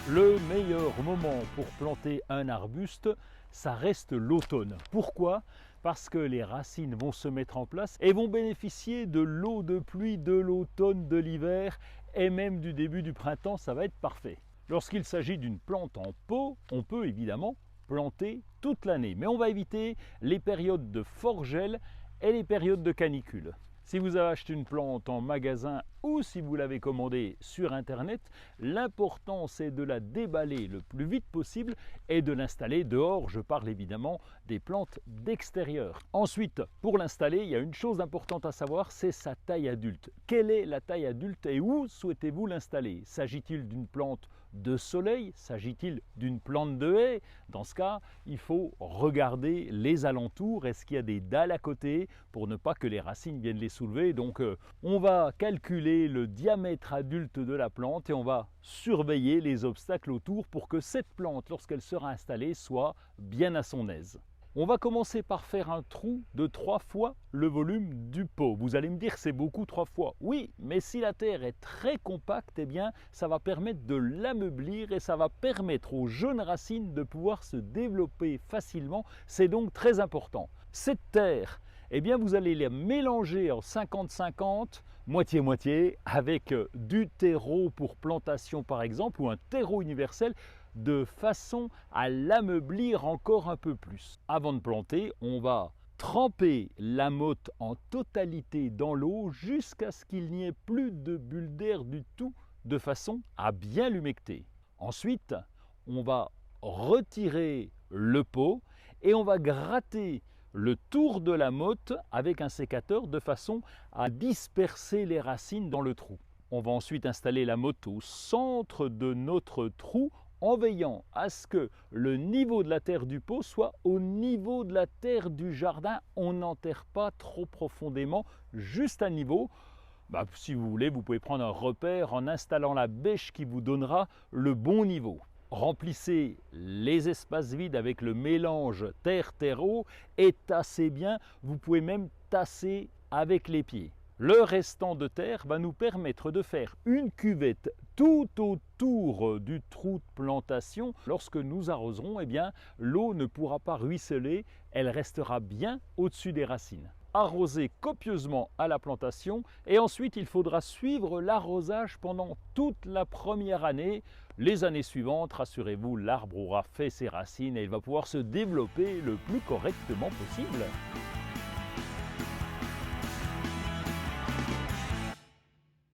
Le meilleur moment pour planter un arbuste, ça reste l'automne. Pourquoi? Parce que les racines vont se mettre en place et vont bénéficier de l'eau de pluie de l'automne, de l'hiver et même du début du printemps, ça va être parfait. Lorsqu'il s'agit d'une plante en pot, on peut évidemment planter toute l'année, mais on va éviter les périodes de fort gel et les périodes de canicule. Si vous avez acheté une plante en magasin ou si vous l'avez commandée sur internet, l'important c'est de la déballer le plus vite possible et de l'installer dehors. Je parle évidemment des plantes d'extérieur. Ensuite, pour l'installer, il y a une chose importante à savoir, c'est sa taille adulte. Quelle est la taille adulte et où souhaitez-vous l'installer? S'agit-il d'une plante de soleil? S'agit-il d'une plante de haie? Dans ce cas, il faut regarder les alentours. Est-ce qu'il y a des dalles à côté pour ne pas que les racines viennent les soulever? Donc on va calculer le diamètre adulte de la plante et on va surveiller les obstacles autour pour que cette plante, lorsqu'elle sera installée, soit bien à son aise. On va commencer par faire un trou de 3 fois le volume du pot. Vous allez me dire c'est beaucoup 3 fois. Oui, mais si la terre est très compacte, eh bien ça va permettre de l'ameublir et ça va permettre aux jeunes racines de pouvoir se développer facilement. C'est donc très important. Cette terre, eh bien vous allez les mélanger en 50-50, moitié-moitié, avec du terreau pour plantation par exemple, ou un terreau universel, de façon à l'ameublir encore un peu plus. Avant de planter, on va tremper la motte en totalité dans l'eau jusqu'à ce qu'il n'y ait plus de bulles d'air du tout, de façon à bien l'humecter. Ensuite, on va retirer le pot et on va gratter le tour de la motte avec un sécateur de façon à disperser les racines dans le trou. On va ensuite installer la motte au centre de notre trou en veillant à ce que le niveau de la terre du pot soit au niveau de la terre du jardin. On n'enterre pas trop profondément, juste à niveau. Si vous voulez, vous pouvez prendre un repère en installant la bêche qui vous donnera le bon niveau. Remplissez les espaces vides avec le mélange terre-terreau et tassez bien. Vous pouvez même tasser avec les pieds. Le restant de terre va nous permettre de faire une cuvette tout autour du trou de plantation. Lorsque nous arroserons, eh bien, l'eau ne pourra pas ruisseler, elle restera bien au-dessus des racines. Arroser copieusement à la plantation et ensuite il faudra suivre l'arrosage pendant toute la première année. Les années suivantes, rassurez-vous, l'arbre aura fait ses racines et il va pouvoir se développer le plus correctement possible.